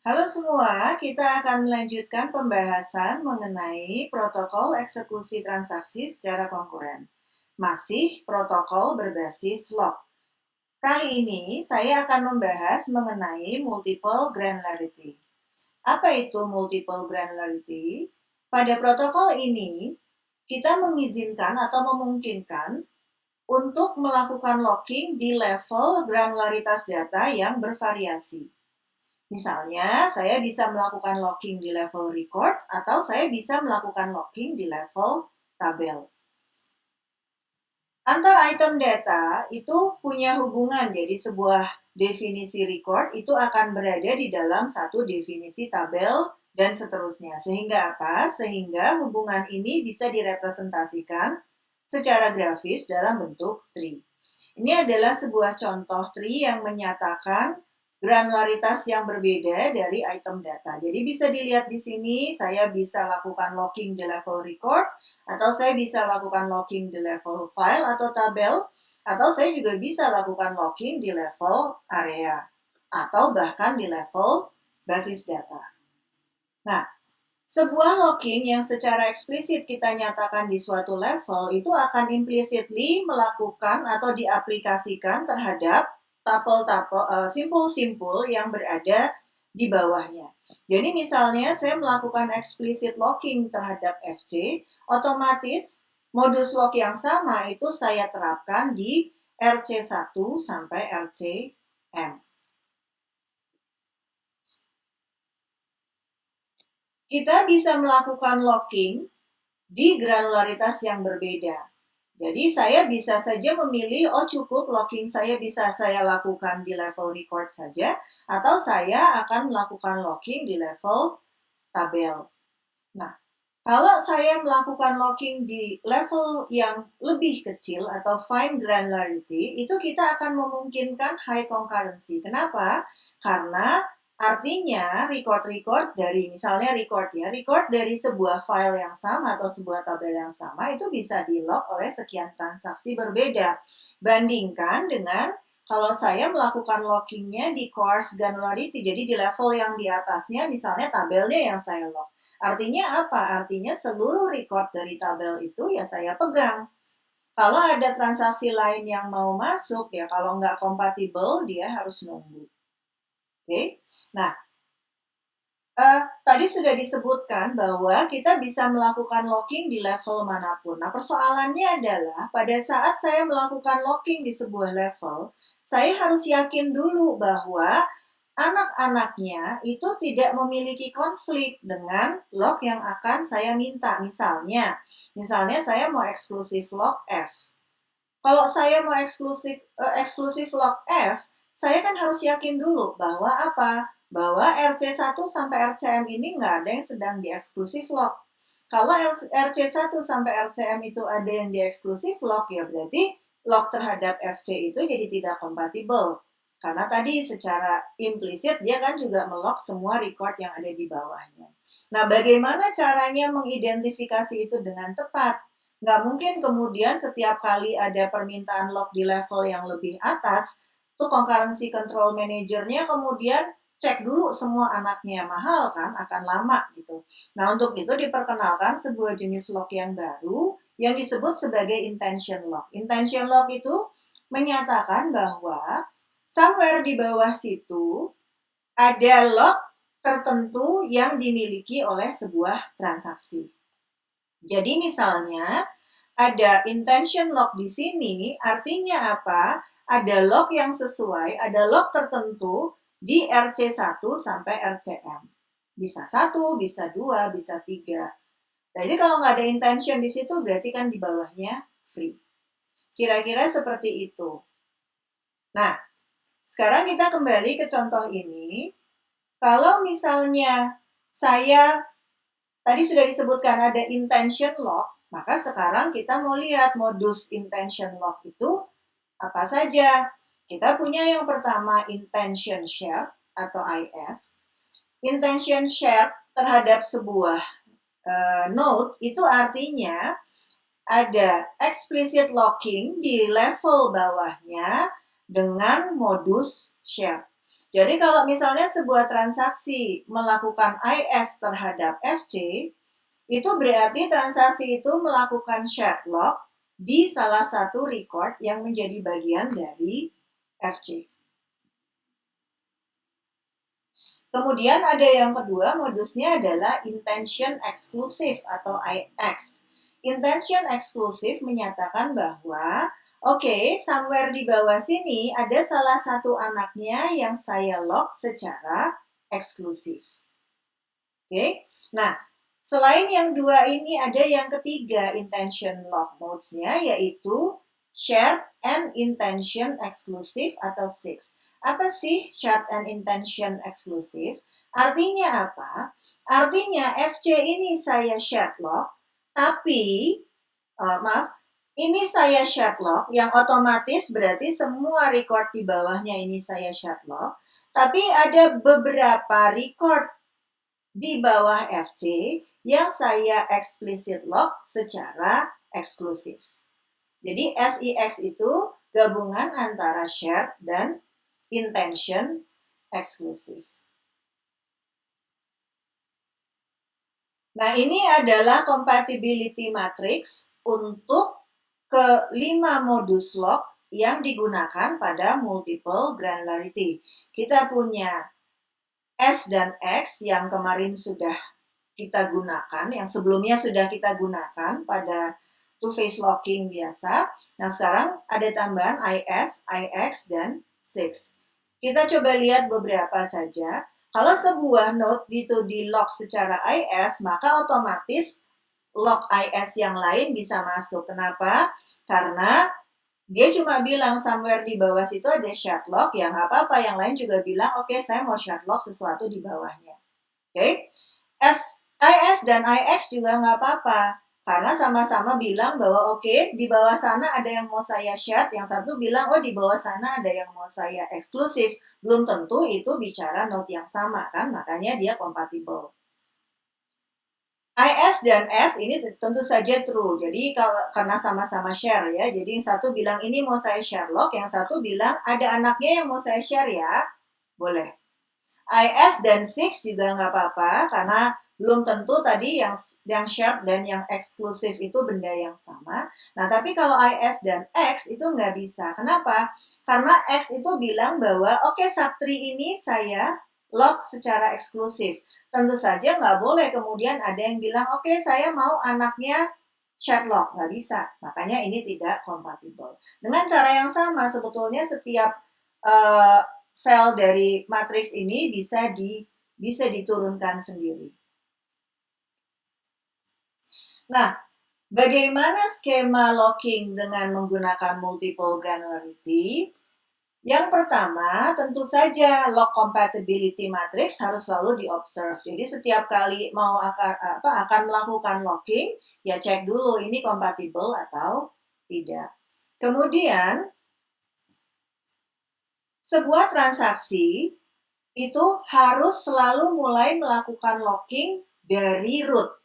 Halo semua, kita akan melanjutkan pembahasan mengenai protokol eksekusi transaksi secara konkuren. Masih protokol berbasis lock. Kali ini saya akan membahas mengenai multiple granularity. Apa itu multiple granularity? Pada protokol ini, kita mengizinkan atau memungkinkan untuk melakukan locking di level granularitas data yang bervariasi. Misalnya, saya bisa melakukan locking di level record atau saya bisa melakukan locking di level tabel. Antar item data itu punya hubungan, jadi sebuah definisi record itu akan berada di dalam satu definisi tabel dan seterusnya. Sehingga apa? Sehingga hubungan ini bisa direpresentasikan secara grafis dalam bentuk tree. Ini adalah sebuah contoh tree yang menyatakan granularitas yang berbeda dari item data. Jadi bisa dilihat di sini, saya bisa lakukan locking di level record, atau saya bisa lakukan locking di level file atau tabel, atau saya juga bisa lakukan locking di level area, atau bahkan di level basis data. Nah, sebuah locking yang secara eksplisit kita nyatakan di suatu level itu akan implicitly melakukan atau diaplikasikan terhadap simpul-simpul yang berada di bawahnya. Jadi misalnya saya melakukan explicit locking terhadap FC, otomatis modus lock yang sama itu saya terapkan di RC1 sampai RCM. Kita bisa melakukan locking di granularitas yang berbeda. Jadi saya bisa saja memilih, cukup locking saya bisa saya lakukan di level record saja, atau saya akan melakukan locking di level tabel. Nah, kalau saya melakukan locking di level yang lebih kecil atau fine granularity, itu kita akan memungkinkan high concurrency. Kenapa? Karena artinya record dari misalnya record dari sebuah file yang sama atau sebuah tabel yang sama itu bisa di-lock oleh sekian transaksi berbeda. Bandingkan dengan kalau saya melakukan lockingnya di coarse granularity, jadi di level yang di atasnya misalnya tabelnya yang saya lock. Artinya apa? Artinya seluruh record dari tabel itu ya saya pegang. Kalau ada transaksi lain yang mau masuk, ya kalau nggak kompatibel, dia harus nunggu. Oke? Nah, tadi sudah disebutkan bahwa kita bisa melakukan locking di level manapun. Nah, persoalannya adalah pada saat saya melakukan locking di sebuah level, saya harus yakin dulu bahwa anak-anaknya itu tidak memiliki konflik dengan lock yang akan saya minta. Misalnya saya mau eksklusif lock F. Kalau saya mau eksklusif lock F, saya kan harus yakin dulu bahwa apa? Bahwa RC1 sampai RCM ini nggak ada yang sedang di eksklusif lock. Kalau RC1 sampai RCM itu ada yang di eksklusif lock, ya berarti lock terhadap FC itu jadi tidak kompatibel. Karena tadi secara implisit dia kan juga melock semua record yang ada di bawahnya. Nah, bagaimana caranya mengidentifikasi itu dengan cepat? Nggak mungkin kemudian setiap kali ada permintaan lock di level yang lebih atas, tuh concurrency control manager-nya kemudian cek dulu semua anaknya, mahal kan, akan lama gitu. Nah, untuk itu diperkenalkan sebuah jenis lock yang baru yang disebut sebagai intention lock. Intention lock itu menyatakan bahwa somewhere di bawah situ ada lock tertentu yang dimiliki oleh sebuah transaksi. Jadi misalnya ada intention lock di sini, artinya apa? Ada lock yang sesuai, ada lock tertentu di RC1 sampai RCM. Bisa 1, bisa 2, bisa 3. Jadi kalau nggak ada intention di situ, berarti kan di bawahnya free. Kira-kira seperti itu. Nah, sekarang kita kembali ke contoh ini. Kalau misalnya saya, tadi sudah disebutkan ada intention lock, maka sekarang kita mau lihat modus intention lock itu apa saja. Kita punya yang pertama intention share atau IS. Intention share terhadap sebuah node itu artinya ada explicit locking di level bawahnya dengan modus share. Jadi kalau misalnya sebuah transaksi melakukan IS terhadap FC, itu berarti transaksi itu melakukan shared lock di salah satu record yang menjadi bagian dari FC. Kemudian ada yang kedua, modusnya adalah intention exclusive atau IX. Intention exclusive menyatakan bahwa somewhere di bawah sini ada salah satu anaknya yang saya lock secara eksklusif. Nah, selain yang dua ini ada yang ketiga intention lock modes-nya, yaitu shared and intention exclusive atau SIX. Apa sih shared and intention exclusive? Artinya apa? Artinya FC ini saya shared lock, tapi ini saya shared lock, yang otomatis berarti semua record di bawahnya ini saya shared lock, tapi ada beberapa record di bawah FC yang saya explicit lock secara eksklusif. Jadi SIX itu gabungan antara shared dan intention eksklusif. Nah, ini adalah compatibility matrix untuk ke-5 modus lock yang digunakan pada multiple granularity. Kita punya S dan X yang kemarin sudah kita gunakan, yang sebelumnya sudah kita gunakan pada two-phase locking biasa. Nah, sekarang ada tambahan IS, IX, dan SIX. Kita coba lihat beberapa saja. Kalau sebuah node itu di lock secara IS, maka otomatis lock IS yang lain bisa masuk. Kenapa? Karena dia cuma bilang somewhere di bawah situ ada shared lock, ya nggak apa-apa. Yang lain juga bilang, oke, saya mau shared lock sesuatu di bawahnya. IS dan IX juga nggak apa-apa. Karena sama-sama bilang bahwa di bawah sana ada yang mau saya shared, yang satu bilang, di bawah sana ada yang mau saya eksklusif. Belum tentu itu bicara node yang sama kan, makanya dia kompatibel. IS dan S ini tentu saja true. Jadi karena sama-sama share ya. Jadi yang satu bilang ini mau saya share lock, yang satu bilang ada anaknya yang mau saya share ya. Boleh. IS dan SIX juga nggak apa-apa karena belum tentu tadi yang shared dan yang eksklusif itu benda yang sama. Nah, tapi kalau IS dan X itu nggak bisa. Kenapa? Karena X itu bilang bahwa subtree ini saya lock secara eksklusif. Tentu saja nggak boleh kemudian ada yang bilang, saya mau anaknya shared lock. Nggak bisa. Makanya ini tidak kompatibel. Dengan cara yang sama, sebetulnya setiap sel dari matriks ini bisa diturunkan sendiri. Nah, bagaimana skema locking dengan menggunakan multiple granularity? Yang pertama, tentu saja lock compatibility matrix harus selalu diobserve. Jadi setiap kali akan melakukan locking, ya cek dulu ini kompatibel atau tidak. Kemudian, sebuah transaksi itu harus selalu mulai melakukan locking dari root.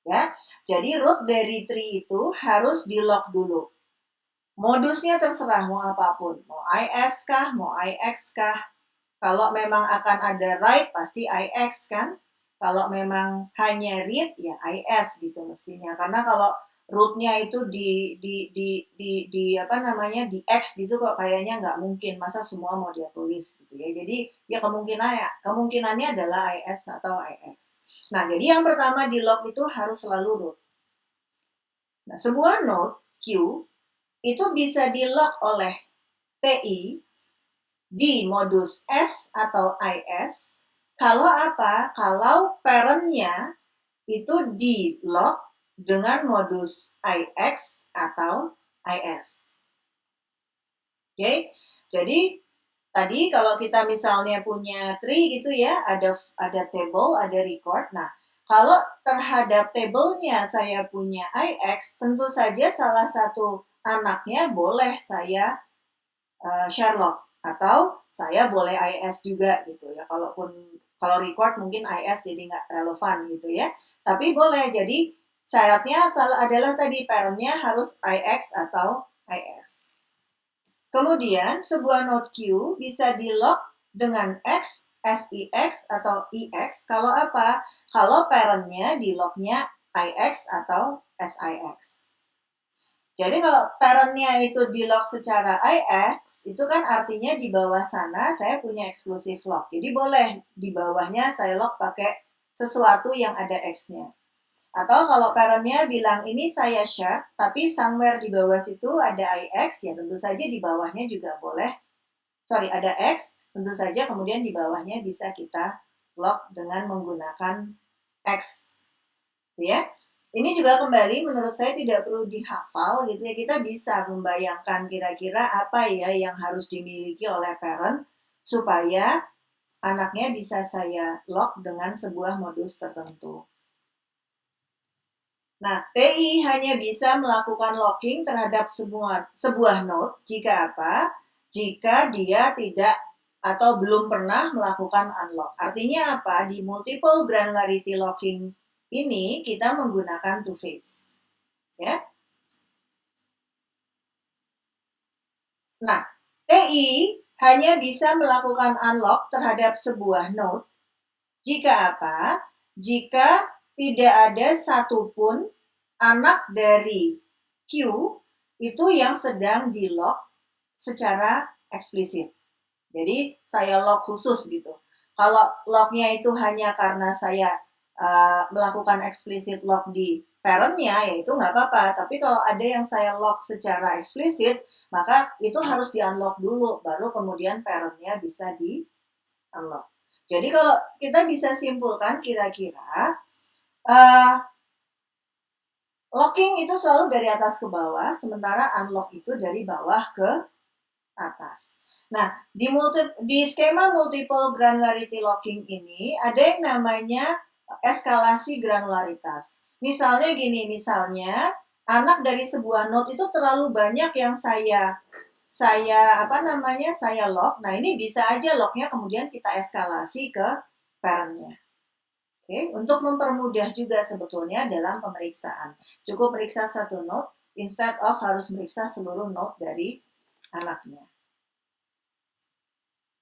Ya, jadi root dari tree itu harus di lock dulu. Modusnya terserah mau apapun, mau IS kah, mau IX kah. Kalau memang akan ada write pasti IX kan. Kalau memang hanya read ya IS gitu mestinya. Karena kalau rootnya itu di X gitu kok kayaknya nggak mungkin, masa semua mau dia tulis gitu ya. Jadi ya kemungkinannya adalah IS atau IX. Nah, jadi yang pertama di lock itu harus selalu root. Nah, sebuah node Q itu bisa di lock oleh TI di modus S atau IS kalau apa? Kalau parentnya itu di lock dengan modus IX atau IS. Jadi tadi kalau kita misalnya punya tree gitu ya, ada table, ada record. Nah, kalau terhadap tabelnya saya punya IX, tentu saja salah satu anaknya boleh saya share lock atau saya boleh IS juga gitu ya. Kalau record mungkin IS jadi nggak relevan gitu ya. Tapi boleh, jadi syaratnya adalah tadi parentnya harus IX atau IS. Kemudian sebuah node Q bisa di lock dengan X, SIX atau IX kalau apa? Kalau parentnya di lognya IX atau SIX. Jadi kalau parentnya itu di lock secara IX, itu kan artinya di bawah sana saya punya eksklusif lock. Jadi boleh di bawahnya saya lock pakai sesuatu yang ada X-nya. Atau kalau parentnya bilang ini saya share, tapi somewhere di bawah situ ada IX, ya tentu saja di bawahnya juga boleh. Sorry, ada X, tentu saja kemudian di bawahnya bisa kita lock dengan menggunakan X. Ya. Ini juga kembali menurut saya tidak perlu dihafal gitu ya. Kita bisa membayangkan kira-kira apa ya yang harus dimiliki oleh parent supaya anaknya bisa saya lock dengan sebuah modus tertentu. Nah, TI hanya bisa melakukan locking terhadap sebuah node jika apa? Jika dia tidak atau belum pernah melakukan unlock. Artinya apa? Di multiple granularity locking ini kita menggunakan two phase. Ya. Nah, TI hanya bisa melakukan unlock terhadap sebuah node jika apa? Jika tidak ada satupun anak dari Q itu yang sedang di lock secara eksplisit. Jadi saya lock khusus gitu. Kalau locknya itu hanya karena saya melakukan eksplisit lock di parentnya, ya itu nggak apa-apa. Tapi kalau ada yang saya lock secara eksplisit, maka itu harus di-unlock dulu, baru kemudian parentnya bisa di-unlock. Jadi kalau kita bisa simpulkan kira-kira, locking itu selalu dari atas ke bawah, sementara unlock itu dari bawah ke atas. Nah, di skema multiple granularity locking ini ada yang namanya eskalasi granularitas. Misalnya gini, misalnya anak dari sebuah node itu terlalu banyak yang saya lock. Nah, ini bisa aja locknya kemudian kita eskalasi ke parentnya. Oke, untuk mempermudah juga sebetulnya dalam pemeriksaan. Cukup periksa satu node instead of harus meriksa seluruh node dari anaknya.